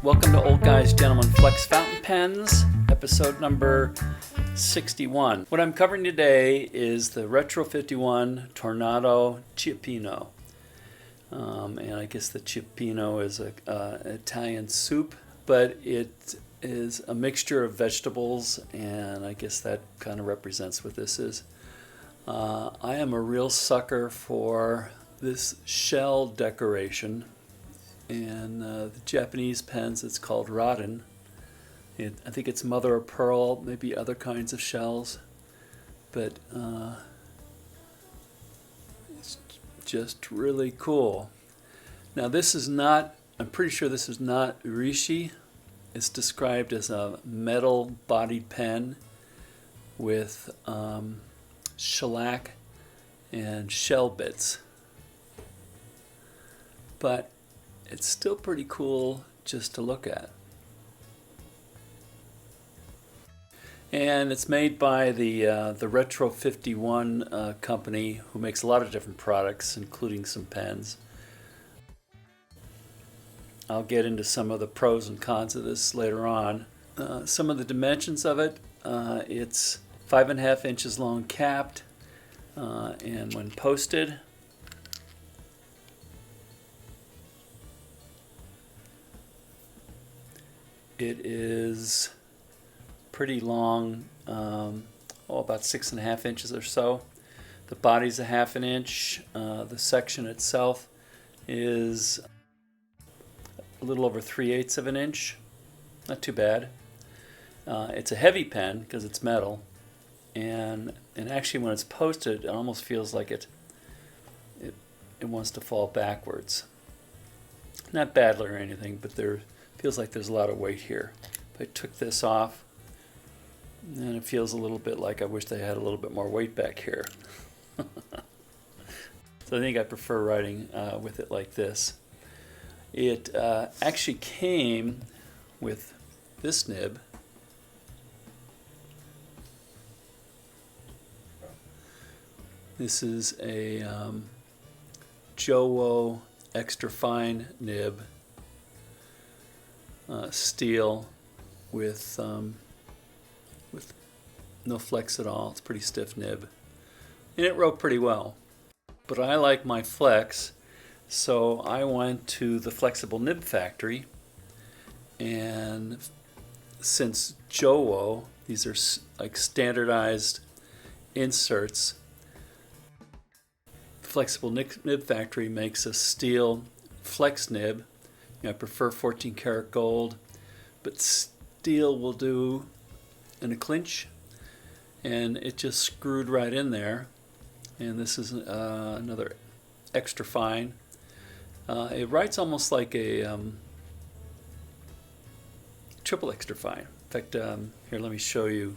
Welcome to Old Guys, Gentlemen Flex Fountain Pens, episode number 61. What I'm covering today is the Retro 51 Tornado Ciappino. And I guess the Ciappino is an Italian soup, but it is a mixture of vegetables, and I guess that kind of represents what this is. I am a real sucker for this shell decoration. And the Japanese pens, it's called Raden. I think it's mother of pearl, maybe other kinds of shells. But it's just really cool. Now this is not, I'm pretty sure this is not Urushi. It's described as a metal-bodied pen with shellac and shell bits. But it's still pretty cool just to look at. And it's made by the Retro 51 company, who makes a lot of different products, including some pens. I'll get into some of the pros and cons of this later on. Some of the dimensions of it, it's 5.5 inches long capped, and when posted, it is pretty long, about 6.5 inches or so. The body's a 1/2 inch. The section itself is a little over 3/8 of an inch. Not too bad. It's a heavy pen because it's metal, and actually when it's posted, it almost feels like it wants to fall backwards. Not badly or anything, but feels like there's a lot of weight here. If I took this off, then it feels a little bit like I wish they had a little bit more weight back here. So I think I prefer writing with it like this. It actually came with this nib. This is a Jowo extra fine nib. Steel with no flex at all. It's a pretty stiff nib, and it wrote pretty well. But I like my flex, so I went to the Flexible Nib Factory, and since Jowo, these are like standardized inserts, Flexible Nib Factory makes a steel flex nib. I prefer 14 karat gold, but steel will do in a clinch, and it just screwed right in there. And this is another extra fine. It writes almost like a triple extra fine. In fact, here, let me show you.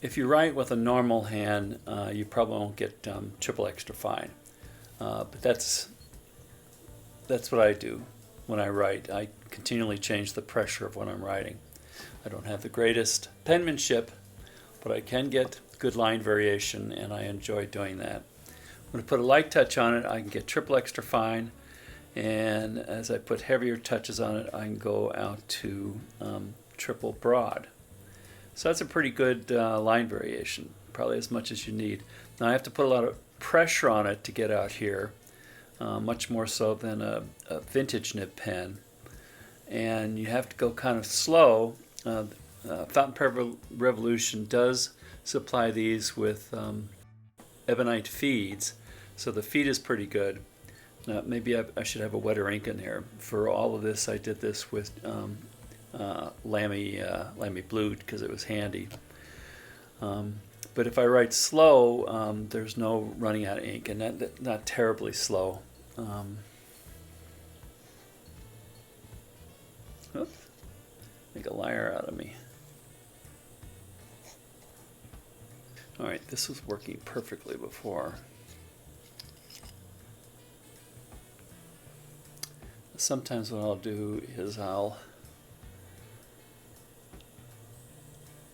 If you write with a normal hand, you probably won't get triple extra fine, but that's what I do. When I write, I continually change the pressure of what I'm writing. I don't have the greatest penmanship, but I can get good line variation, and I enjoy doing that. When I put a light touch on it, I can get triple extra fine, and as I put heavier touches on it, I can go out to triple broad. So that's a pretty good line variation, probably as much as you need. Now I have to put a lot of pressure on it to get out here. Much more so than a vintage nib pen, and you have to go kind of slow. Fountain Pen Revolution does supply these with ebonite feeds, so the feed is pretty good. Maybe I should have a wetter ink in here. For all of this, I did this with Lamy Blue because it was handy. But if I write slow, there's no running out of ink, and not terribly slow. Oops, make a liar out of me. All right, this was working perfectly before. Sometimes what I'll do is I'll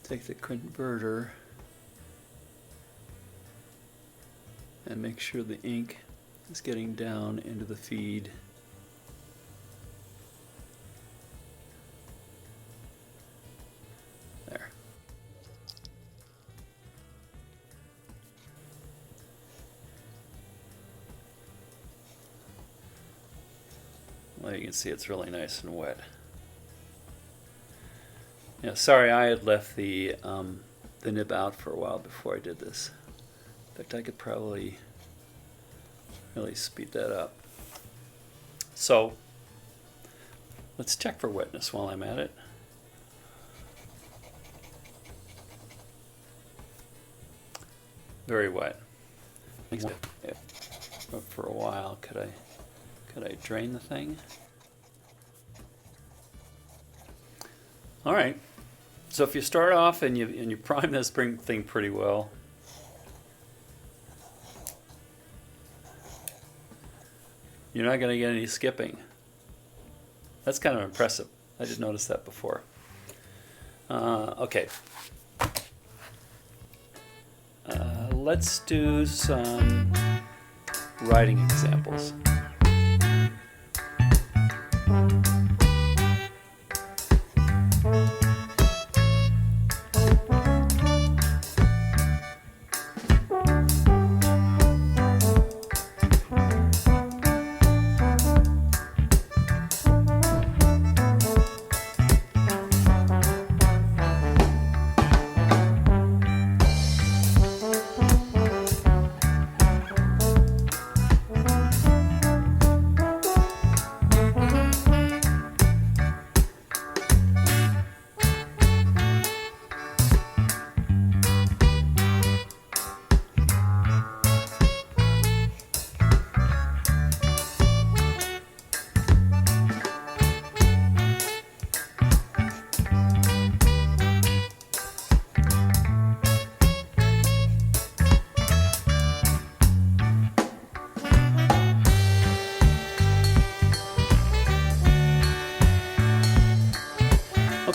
take the converter and make sure the ink is getting down into the feed. Well, you can see it's really nice and wet. Yeah, sorry I had left the nib out for a while before I did this. In fact, I could probably really speed that up. So let's check for wetness while I'm at it. Very wet. But for a while, could I drain the thing? All right. So if you start off and you prime this thing pretty well, you're not going to get any skipping. That's kind of impressive. I didn't notice that before. Okay. Let's do some writing examples.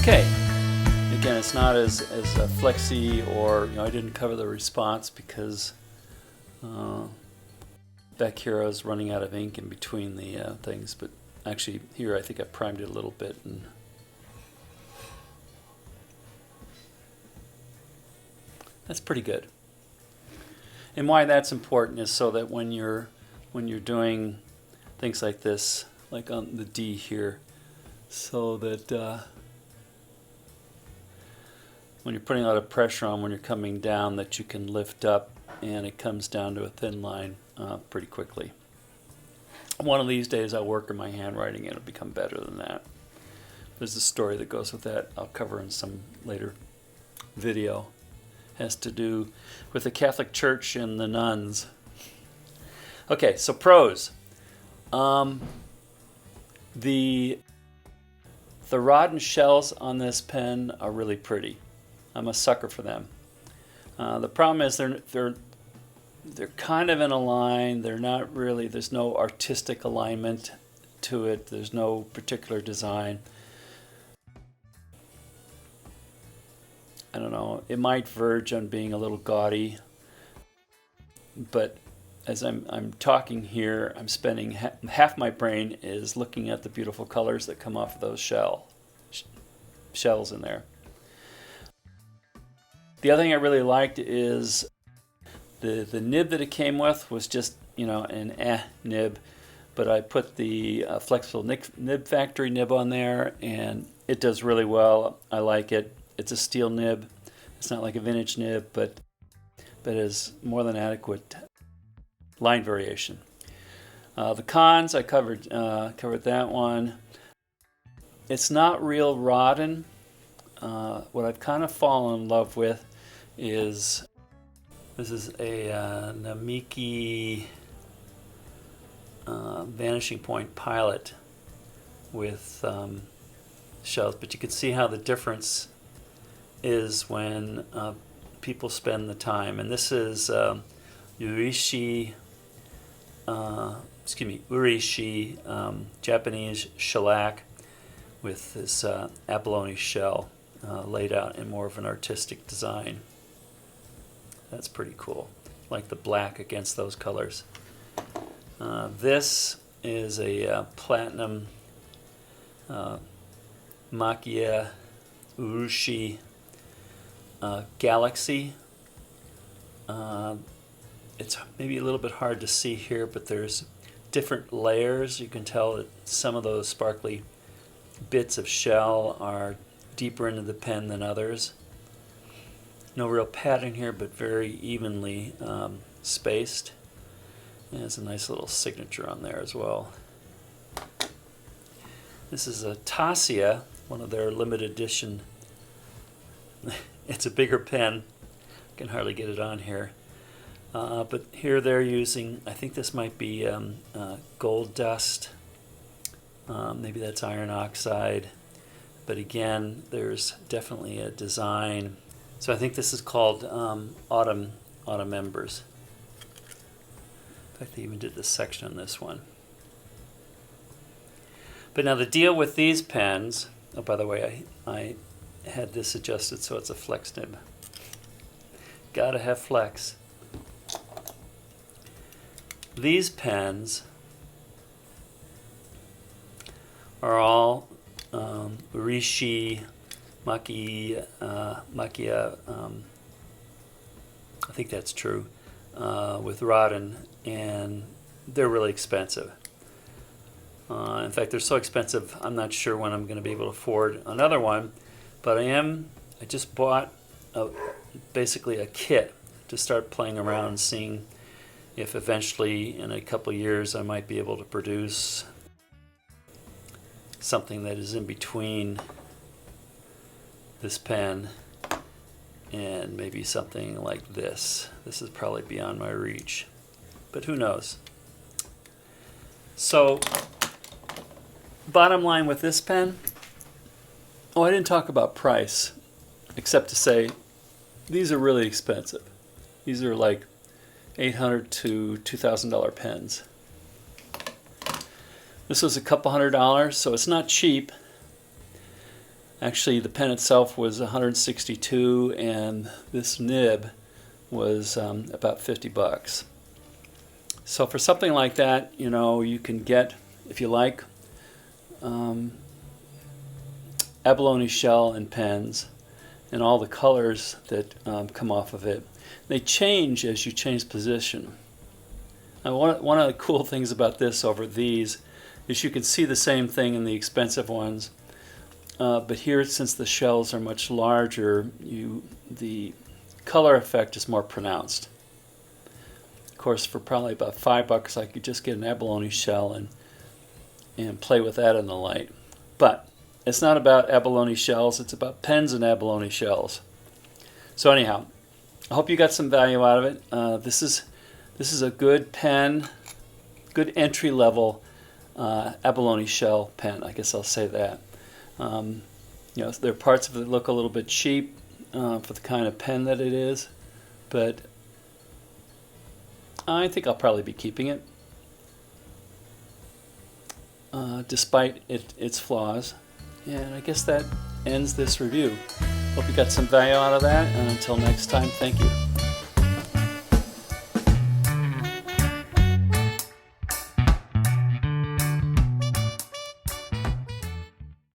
Okay, again, it's not as flexy, or I didn't cover the response because back here I was running out of ink in between the things, but actually here I think I primed it a little bit, and that's pretty good. And why that's important is so that when you're doing things like this, like on the D here, so that when you're putting a lot of pressure on when you're coming down, that you can lift up and it comes down to a thin line pretty quickly. One of these days I'll work on my handwriting and it'll become better than that. There's a story that goes with that I'll cover in some later video. It has to do with the Catholic Church and the nuns. Okay, so prose. The Raden shells on this pen are really pretty. I'm a sucker for them. The problem is they're kind of in a line. They're not really. There's no artistic alignment to it. There's no particular design. I don't know. It might verge on being a little gaudy, but as I'm talking here, I'm spending half my brain is looking at the beautiful colors that come off of those shells in there. The other thing I really liked is the nib that it came with was just, an nib, but I put the flexible nib factory nib on there, and it does really well. I like it. It's a steel nib. It's not like a vintage nib, but is more than adequate line variation. The cons, I covered that one. It's not real Raden. What I've kind of fallen in love with is this is a Namiki vanishing point pilot with shells, but you can see how the difference is when people spend the time. And this is Urushi Japanese shellac with this abalone shell laid out in more of an artistic design. That's pretty cool. Like the black against those colors. This is a platinum Maki-e Urushi Galaxy. It's maybe a little bit hard to see here, but there's different layers. You can tell that some of those sparkly bits of shell are deeper into the pen than others. No real pattern here, but very evenly spaced. And there's a nice little signature on there as well. This is a Tassia, one of their limited edition. It's a bigger pen. I can hardly get it on here. But here they're using, I think this might be gold dust. Maybe that's iron oxide. But again, there's definitely a design. So I think this is called autumn embers. In fact, they even did this section on this one. But now the deal with these pens, oh, by the way, I had this adjusted so it's a flex nib. Gotta have flex. These pens are all Urushi Maki-e, I think that's true, with Raden, and they're really expensive. In fact, they're so expensive, I'm not sure when I'm going to be able to afford another one, but I just bought basically a kit to start playing around and seeing if eventually in a couple years I might be able to produce something that is in between this pen and maybe something like this. This is probably beyond my reach, but who knows. So bottom line with this pen, I didn't talk about price except to say these are really expensive. These are like $800 to $2,000 pens. This was a couple $100, so it's not cheap. Actually, the pen itself was $162, and this nib was about $50. So for something like that, you know, you can get, if you like, abalone shell and pens, and all the colors that come off of it. They change as you change position. Now, one of the cool things about this over these is you can see the same thing in the expensive ones, but here, since the shells are much larger, the color effect is more pronounced. Of course, for probably about $5, I could just get an abalone shell and play with that in the light. But it's not about abalone shells, it's about pens and abalone shells. So anyhow, I hope you got some value out of it. This is a good pen, good entry-level abalone shell pen. I guess I'll say that. You know, there are parts of it that look a little bit cheap for the kind of pen that it is, but I think I'll probably be keeping it, despite its flaws. And I guess that ends this review. Hope you got some value out of that, and until next time, thank you.